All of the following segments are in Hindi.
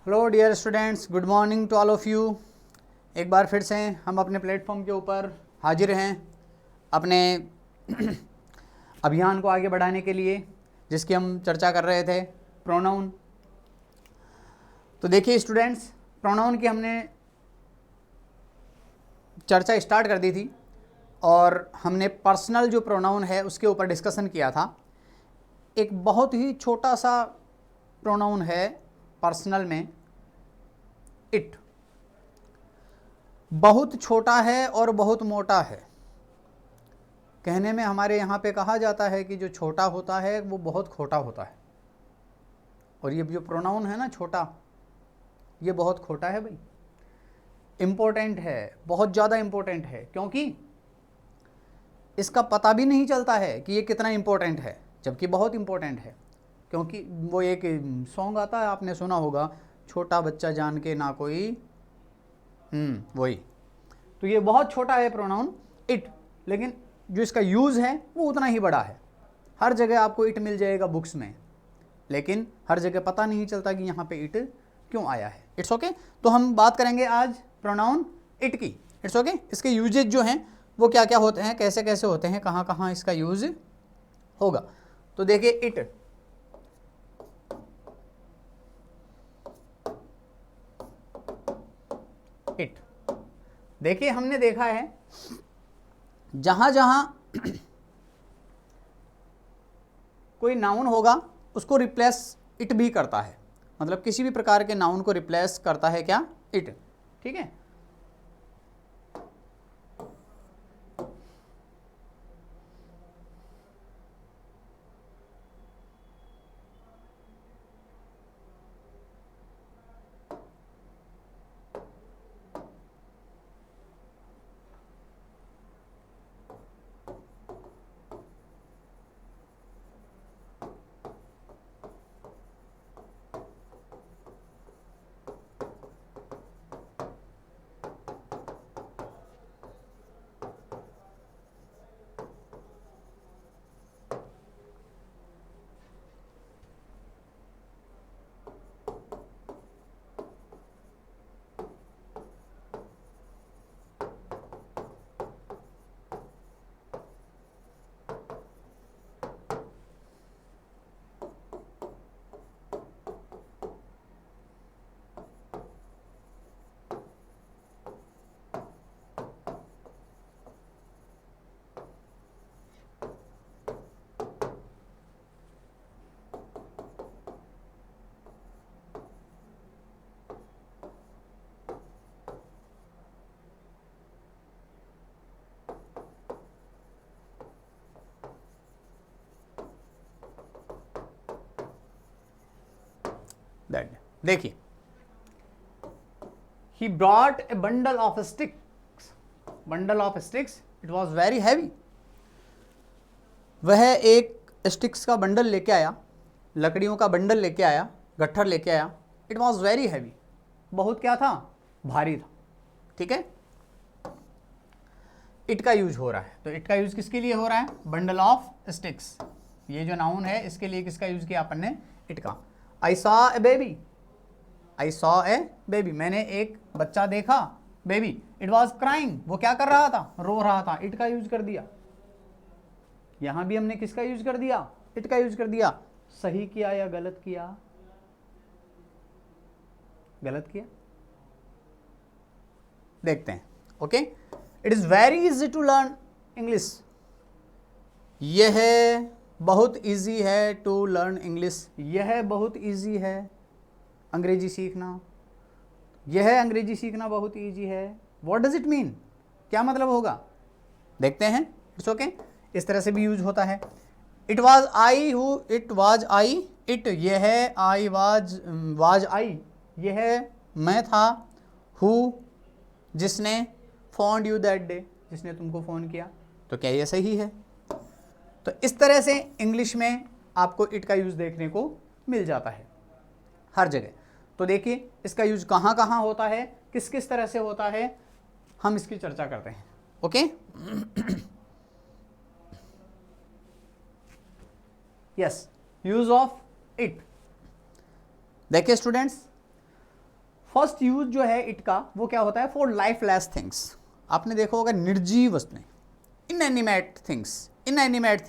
Hello dear students, good morning to all of you. एक बार फिर से हम अपने प्लेटफॉर्म के ऊपर हाजिर हैं अपने अभियान को आगे बढ़ाने के लिए, जिसकी हम चर्चा कर रहे थे, प्रोनाउन। तो देखिए स्टूडेंट्स, प्रोनाउन की हमने चर्चा स्टार्ट कर दी थी और हमने पर्सनल जो प्रोनाउन है उसके ऊपर डिस्कशन किया था। एक बहुत ही छोटा सा प्रोनाउन है पर्सनल में, इट। बहुत छोटा है और बहुत मोटा है। कहने में हमारे यहाँ पे कहा जाता है कि जो छोटा होता है वो बहुत खोटा होता है, और ये जो प्रोनाउन है ना छोटा, ये बहुत खोटा है भाई। इम्पोर्टेंट है, बहुत ज़्यादा इम्पोर्टेंट है, क्योंकि इसका पता भी नहीं चलता है कि ये कितना इम्पोर्टेंट है, जबकि बहुत इम्पोर्टेंट है। क्योंकि वो एक सॉन्ग आता है, आपने सुना होगा, छोटा बच्चा जान के ना कोई, वही। तो ये बहुत छोटा है प्रोनाउन इट, लेकिन जो इसका यूज़ है वो उतना ही बड़ा है। हर जगह आपको इट मिल जाएगा बुक्स में, लेकिन हर जगह पता नहीं चलता कि यहाँ पे इट क्यों आया है। It's okay. तो हम बात करेंगे आज प्रोनाउन इट की। It's okay. इसके यूजेज जो हैं वो क्या क्या होते हैं, कैसे कैसे होते हैं, कहाँ कहाँ इसका यूज होगा। तो देखिए इट, इट देखिए, हमने देखा है जहां जहां कोई नाउन होगा उसको रिप्लेस इट भी करता है। मतलब किसी भी प्रकार के नाउन को रिप्लेस करता है क्या, इट। ठीक है। दैट देखिए, he brought a bundle of sticks, bundle of sticks, it was very heavy। वह एक स्टिक्स का बंडल लेके आया, लकड़ियों का बंडल लेके आया, गट्ठर लेके आया। इट वॉज वेरी हैवी, बहुत क्या था, भारी था। ठीक है। इट का यूज हो रहा है, तो इट का यूज किसके लिए हो रहा है, बंडल ऑफ स्टिक्स। ये जो नाउन है इसके लिए किसका यूज किया अपन ने, इट का। I saw a baby, I saw a baby, मैंने एक बच्चा देखा, बेबी। इट वॉज क्राइंग, वो क्या कर रहा था, रो रहा था। इट का यूज कर दिया। यहां भी हमने किसका यूज कर दिया, इट का यूज कर दिया। सही किया या गलत किया, गलत किया, देखते हैं। Okay. It is very easy to learn English, यह बहुत इजी है टू लर्न इंग्लिश। यह बहुत इजी है अंग्रेजी सीखना, यह अंग्रेजी सीखना बहुत इजी है। व्हाट डज इट मीन, क्या मतलब होगा, देखते हैं। It's okay. इस तरह से भी यूज होता है। It was I who, it was I, it यह, आई वाज आई यह मैं था, हु जिसने, फोन्ड यू दैट डे जिसने तुमको फ़ोन किया। तो क्या ये सही है। तो इस तरह से इंग्लिश में आपको इट का यूज़ देखने को मिल जाता है हर जगह। तो देखिए इसका यूज कहाँ कहाँ होता है, किस किस तरह से होता है, हम इसकी चर्चा करते हैं। Okay. Yes, use of it. देखिए स्टूडेंट्स, फर्स्ट यूज जो है इट का वो क्या होता है, फॉर लाइफलेस थिंग्स। आपने देखा होगा निर्जीव वस्तुएं, इनएनिमेट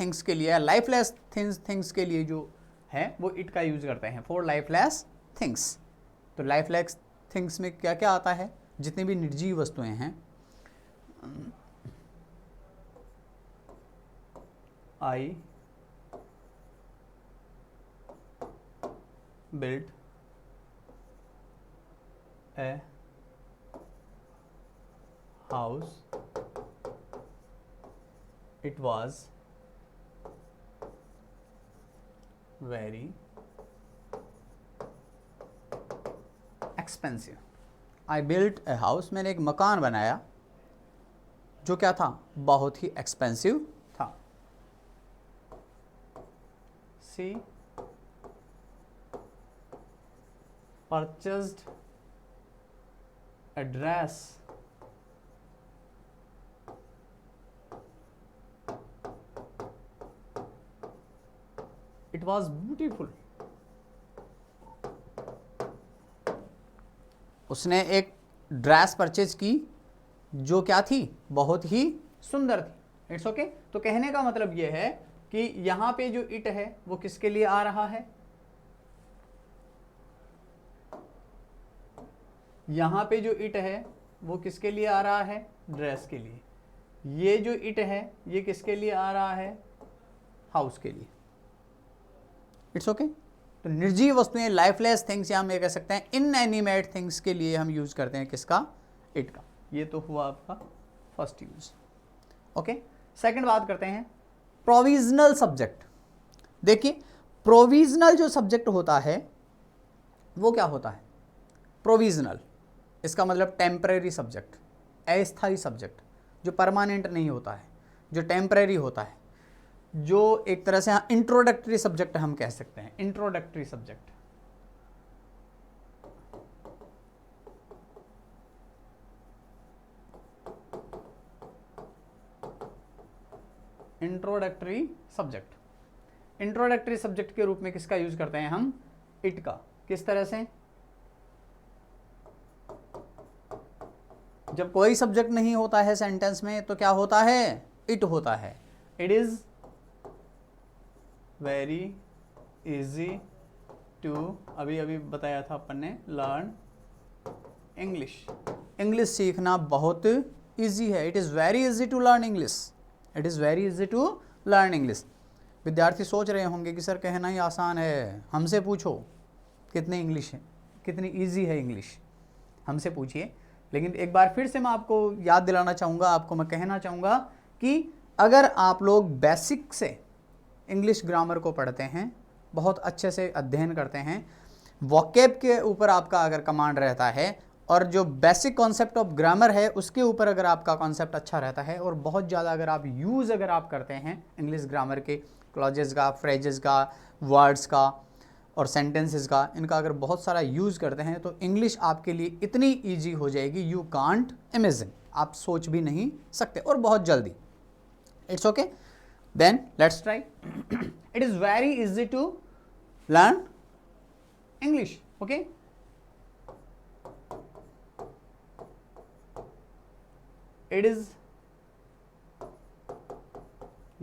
थिंग्स के लिए, लाइफलेस थिंग्स के लिए जो है वो इट का यूज करते हैं, फॉर लाइफलेस थिंग्स। तो लाइफलेस थिंग्स में क्या क्या आता है, जितनी भी निर्जीव वस्तुएं हैं, आई built a house, it was very expensive. I built a house, मैंने एक मकान बनाया जो क्या था, बहुत ही एक्सपेंसिव था। सी purchased a dress it was beautiful। उसने एक ड्रेस परचेज की जो क्या थी, बहुत ही सुंदर थी। It's okay. तो कहने का मतलब यह है कि यहां पे जो इट है वो किसके लिए आ रहा है, यहाँ पे जो इट है वो किसके लिए आ रहा है, ड्रेस के लिए। ये जो इट है ये किसके लिए आ रहा है, हाउस के लिए। It's okay. तो निर्जीव वस्तुएं, लाइफलेस थिंग्स, या हम ये कह सकते हैं इनएनिमेट थिंग्स के लिए हम यूज करते हैं किसका, इट का। ये तो हुआ आपका फर्स्ट यूज। ओके, सेकंड बात करते हैं प्रोविजनल सब्जेक्ट। देखिए प्रोविजनल जो सब्जेक्ट होता है वो क्या होता है, प्रोविजनल, इसका मतलब टेम्परेरी सब्जेक्ट, अस्थायी सब्जेक्ट, जो परमानेंट नहीं होता है, जो टेम्परेरी होता है, जो एक तरह से इंट्रोडक्टरी सब्जेक्ट हम कह सकते हैं, introductory subject. Introductory subject, introductory subject के रूप में किसका यूज करते हैं हम, इट का। किस तरह से, जब कोई सब्जेक्ट नहीं होता है सेंटेंस में तो क्या होता है, इट होता है। It is very easy to, अभी अभी बताया था अपन ने, लर्न इंग्लिश। इंग्लिश सीखना बहुत इजी है। It is very easy to learn English, it is very easy to learn English. विद्यार्थी सोच रहे होंगे कि सर कहना ही आसान है, हमसे पूछो कितनी इंग्लिश है, कितनी इजी है इंग्लिश, हमसे पूछिए। लेकिन एक बार फिर से मैं आपको याद दिलाना चाहूँगा, आपको मैं कहना चाहूँगा कि अगर आप लोग बेसिक से इंग्लिश ग्रामर को पढ़ते हैं, बहुत अच्छे से अध्ययन करते हैं, वोकैब के ऊपर आपका अगर कमांड रहता है, और जो बेसिक कॉन्सेप्ट ऑफ ग्रामर है उसके ऊपर अगर आपका कॉन्सेप्ट अच्छा रहता है, और बहुत ज़्यादा अगर आप यूज़ अगर आप करते हैं इंग्लिश ग्रामर के क्लॉजेस का, फ्रेजेस का, वर्ड्स का और सेंटेंसेस का, इनका अगर बहुत सारा यूज़ करते हैं तो इंग्लिश आपके लिए इतनी ईजी हो जाएगी, यू कांट इमेजिन, आप सोच भी नहीं सकते, और बहुत जल्दी। It's okay, then let's try. It is very easy to learn English. Okay, it is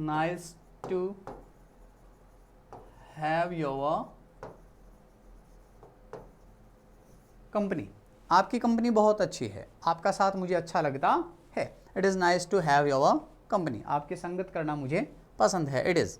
nice to have your company। आपकी कंपनी बहुत अच्छी है, आपका साथ मुझे अच्छा लगता है। It is nice to have your company, आपकी संगत करना मुझे पसंद है। It is,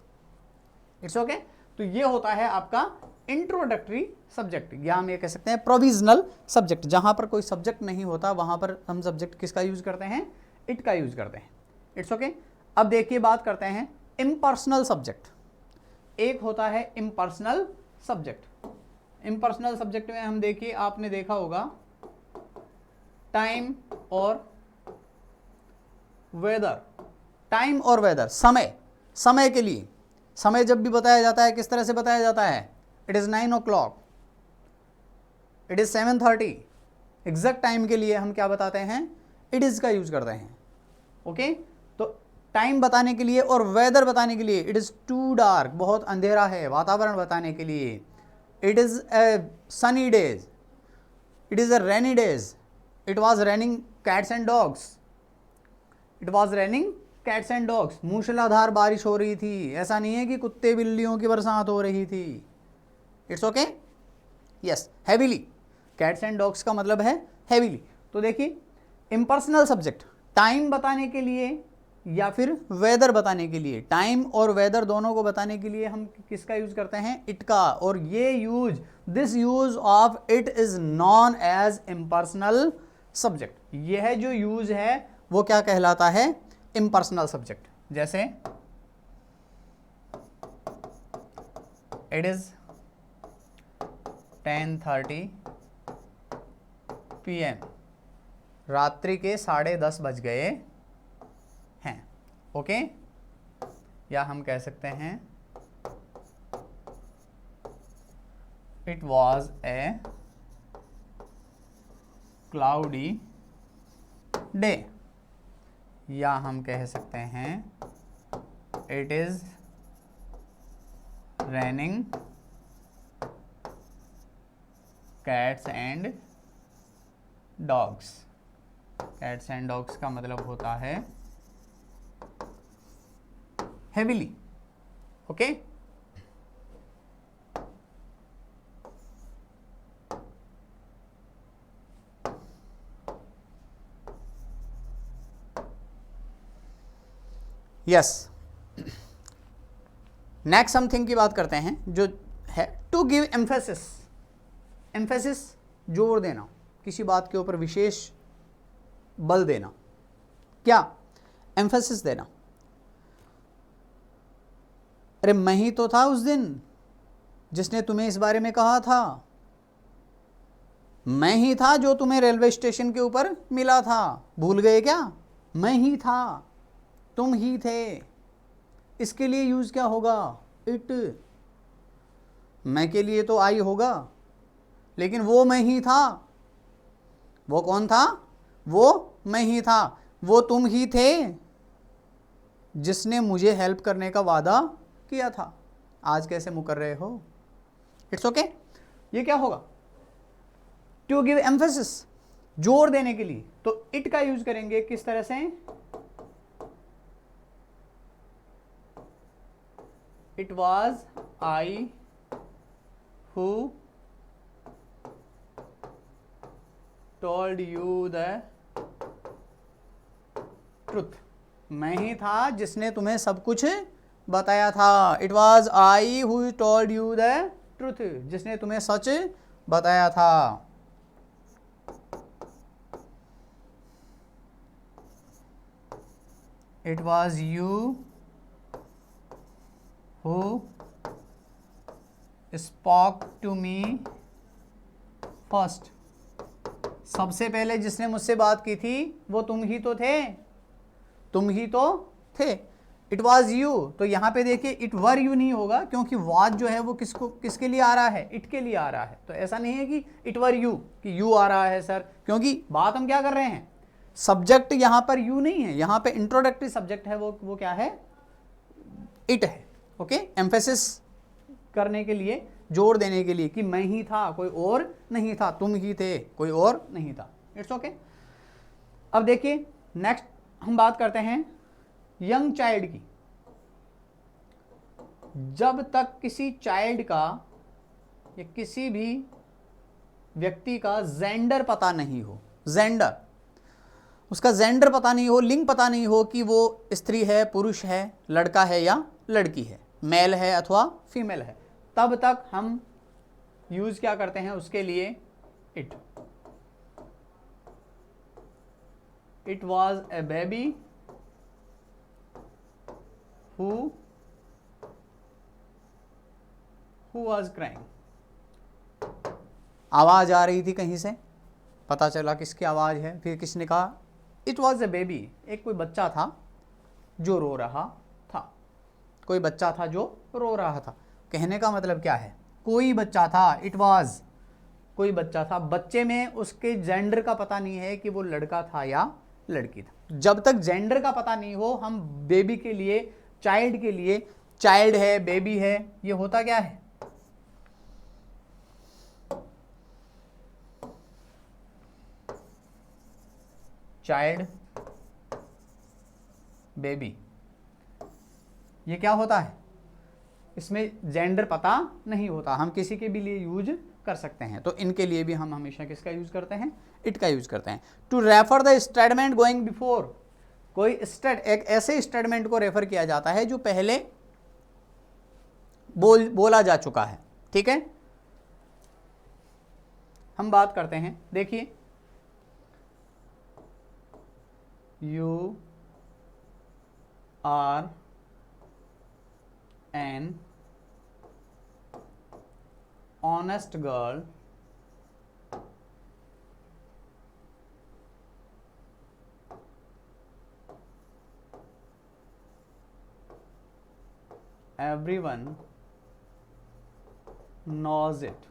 it's okay. तो ये होता है आपका इंट्रोडक्टरी सब्जेक्ट, या हम ये कह सकते हैं प्रोविजनल सब्जेक्ट। जहां पर कोई सब्जेक्ट नहीं होता वहां पर हम सब्जेक्ट किसका यूज करते हैं, इट का यूज करते हैं। It's okay. अब देखिए बात करते हैं इम्पर्सनल सब्जेक्ट। एक होता है इम्पर्सनल सब्जेक्ट। इम्पर्सनल सब्जेक्ट में हम देखिए, आपने देखा होगा टाइम और वेदर। टाइम और वेदर, समय, समय के लिए, समय जब भी बताया जाता है किस तरह से बताया जाता है, it is 9 o'clock, it is 7:30। Exact time के लिए हम क्या बताते हैं, इट इज़ का यूज करते हैं। ओके, तो टाइम बताने के लिए और वेदर बताने के लिए, इट इज़ टू डार्क, बहुत अंधेरा है, वातावरण बताने के लिए it is a Sunny days, it is a rainy days, it was raining cats and dogs, it was raining cats and dogs, मूसलाधार बारिश हो रही थी, ऐसा नहीं है कि कुत्ते बिल्लियों की बरसात हो रही थी। It's okay, yes. Heavily, cats and dogs का मतलब है हैवीली। तो देखिए इम्पर्सनल सब्जेक्ट टाइम बताने के लिए या फिर वेदर बताने के लिए, टाइम और वेदर दोनों को बताने के लिए हम किसका यूज करते हैं, इट का। और ये use, this use of it is known as impersonal subject. यह जो यूज है वो क्या कहलाता है, इम्पर्सनल सब्जेक्ट। जैसे इट इज 10:30 PM, रात्रि के 10:30 बज गए हैं, ओके। या हम कह सकते हैं it was a cloudy day, या हम कह सकते हैं it is raining cats and dogs. Cats and dogs का मतलब होता है heavily, okay. Yes, next something की बात करते हैं जो है टू गिव एम्फेसिस। एम्फेसिस जोर देना, किसी बात के ऊपर विशेष बल देना, क्या एम्फेसिस देना। अरे मैं ही तो था उस दिन जिसने तुम्हें इस बारे में कहा था, मैं ही था जो तुम्हें रेलवे स्टेशन के ऊपर मिला था, भूल गए क्या, मैं ही था, तुम ही थे। इसके लिए यूज क्या होगा, इट। मैं के लिए तो आई होगा, लेकिन वो मैं ही था। वो कौन था, वो मैं ही था, वो तुम ही थे जिसने मुझे हेल्प करने का वादा किया था, आज कैसे मुकर रहे हो। It's okay. ये क्या होगा, टू गिव एम्फेसिस, जोर देने के लिए। तो इट का यूज करेंगे किस तरह से, it was I who told you the truth. मैं ही था जिसने तुम्हें सब कुछ बताया था। It was I who told you the truth, जिसने तुम्हें सच बताया था। It was you who spoke to me first. सबसे पहले जिसने मुझसे बात की थी वो तुम ही तो थे, तुम ही तो थे। इट वॉज यू, तो यहां पे देखिए इट वर यू नहीं होगा, क्योंकि वाज जो है वो किसके लिए आ रहा है, इट के लिए आ रहा है। तो ऐसा नहीं है कि इट वर यू, कि यू आ रहा है सर, क्योंकि बात हम क्या कर रहे हैं, सब्जेक्ट यहां पर यू नहीं है, यहां पे इंट्रोडक्टरी सब्जेक्ट है, वो क्या है, इट है, ओके। एम्फेसिस करने के लिए, जोर देने के लिए कि मैं ही था, कोई और नहीं था, तुम ही थे, कोई और नहीं था। It's okay. अब देखिए नेक्स्ट हम बात करते हैं यंग चाइल्ड की। जब तक किसी चाइल्ड का या किसी भी व्यक्ति का जेंडर पता नहीं हो, जेंडर, उसका जेंडर पता नहीं हो, लिंग पता नहीं हो कि वो स्त्री है, पुरुष है, लड़का है या लड़की है, मेल है अथवा फीमेल है, तब तक हम यूज क्या करते हैं उसके लिए, it. It was a baby who was crying। आवाज आ रही थी कहीं से, पता चला किसकी आवाज है, फिर किसने कहा इट वॉज ए बेबी, एक कोई बच्चा था जो रो रहा था, कोई बच्चा था जो रो रहा था। कहने का मतलब क्या है, कोई बच्चा था, इट वॉज कोई बच्चा था, बच्चे में उसके जेंडर का पता नहीं है कि वो लड़का था या लड़की था। जब तक जेंडर का पता नहीं हो, हम बेबी के लिए, चाइल्ड के लिए, चाइल्ड है, बेबी है, ये होता क्या है, चाइल्ड, बेबी। ये क्या होता है, इसमें जेंडर पता नहीं होता, हम किसी के भी लिए यूज कर सकते हैं। तो इनके लिए भी हम हमेशा किसका यूज करते हैं, इट का यूज करते हैं। To refer the statement going before, कोई एक ऐसे स्टेटमेंट को रेफर किया जाता है जो पहले बोला जा चुका है। ठीक है, हम बात करते हैं, देखिए you are an honest girl, everyone knows it,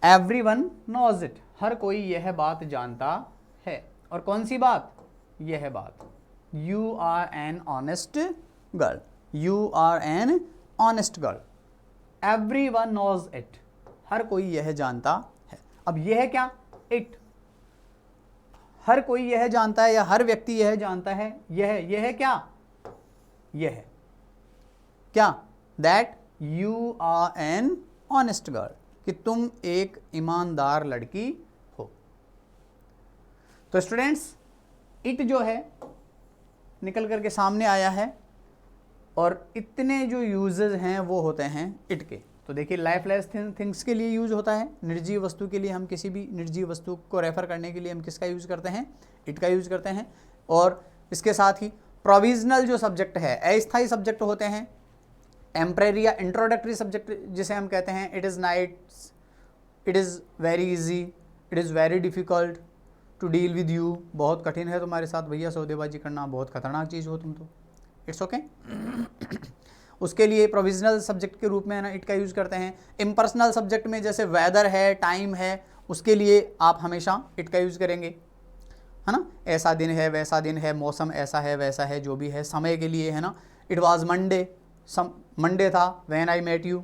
everyone knows it, हर कोई यह बात जानता है। और कौन सी बात, यह बात, you are an honest girl, you are an honest girl, everyone knows it, हर कोई यह जानता है। अब यह क्या, it, हर कोई यह जानता है या हर व्यक्ति यह जानता है, यह क्या, यह क्या, that you are an honest girl, कि तुम एक ईमानदार लड़की हो। तो स्टूडेंट्स, इट जो है निकल करके सामने आया है, और इतने जो यूजेस हैं वो होते हैं इट के। तो देखिए, लाइफलेस थिंग्स के लिए यूज होता है, निर्जीव वस्तु के लिए, हम किसी भी निर्जीव वस्तु को रेफर करने के लिए हम किसका यूज करते हैं, इट का यूज करते हैं। और इसके साथ ही प्रोविजनल जो सब्जेक्ट है, अस्थायी सब्जेक्ट होते हैं, टेम्परेरी या इंट्रोडक्टरी सब्जेक्ट जिसे हम कहते हैं, it is nights, it is very easy, it is very difficult to deal with you, बहुत कठिन है तुम्हारे साथ भैया सौदेबाजी करना, बहुत खतरनाक चीज़ हो तुम तो, इट्स ओके। उसके लिए प्रोविजनल सब्जेक्ट के रूप में ना इट का यूज़ करते हैं। इम्पर्सनल सब्जेक्ट में जैसे वेदर है, टाइम है, उसके लिए आप हमेशा इट का यूज़ करेंगे, है ना। ऐसा दिन है, वैसा दिन है, मौसम ऐसा है, वैसा है, जो भी है, समय के लिए, है ना। इट वॉज मंडे, मंडे था व्हेन आई मेट यू,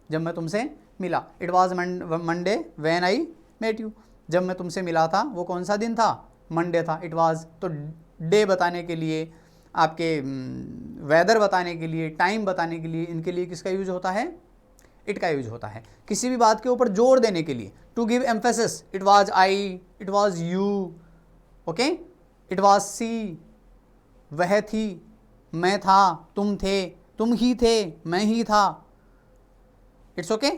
जब मैं तुमसे मिला। It was Monday when I met you, जब मैं तुमसे मिला था वो कौन सा दिन था, मंडे था। इट वॉज, तो डे बताने के लिए, आपके वेदर बताने के लिए, टाइम बताने के लिए, इनके लिए किसका यूज होता है, इट का यूज होता है। किसी भी बात के ऊपर जोर देने के लिए, to give emphasis, it was I, it was you, okay. It was she, वह थी, मैं था, तुम थे, तुम ही थे, मैं ही था, इट्स ओके।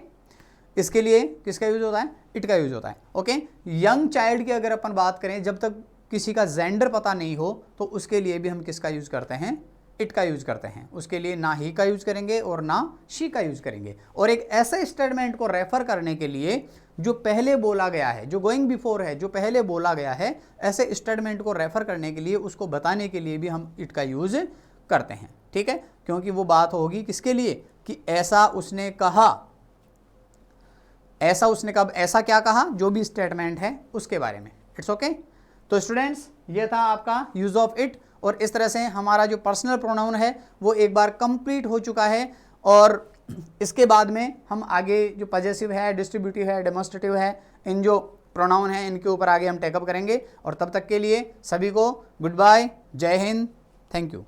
इसके लिए किसका यूज होता है, इट का यूज होता है, ओके। यंग चाइल्ड की अगर अपन बात करें, जब तक किसी का जेंडर पता नहीं हो, तो उसके लिए भी हम किसका यूज करते हैं, इट का यूज करते हैं। उसके लिए ना ही का यूज करेंगे और ना शी का यूज करेंगे। और एक ऐसे स्टेटमेंट को रेफर करने के लिए जो पहले बोला गया है, जो गोइंग बिफोर है, जो पहले बोला गया है, ऐसे स्टेटमेंट को रेफर करने के लिए, उसको बताने के लिए भी हम इट का यूज करते हैं। ठीक है, क्योंकि वो बात होगी किसके लिए, कि ऐसा उसने कहा, ऐसा उसने कब, ऐसा क्या कहा, जो भी स्टेटमेंट है उसके बारे में, इट्स ओके। तो स्टूडेंट्स, ये था आपका यूज ऑफ इट, और इस तरह से हमारा जो पर्सनल प्रोनाउन है वो एक बार कंप्लीट हो चुका है। और इसके बाद में हम आगे जो पजेसिव है, डिस्ट्रीब्यूटिव है, डेमोन्स्ट्रेटिव है, इन जो प्रोनाउन है इनके ऊपर आगे हम टेकअप करेंगे। और तब तक के लिए सभी को गुड बाय, जय हिंद, थैंक यू।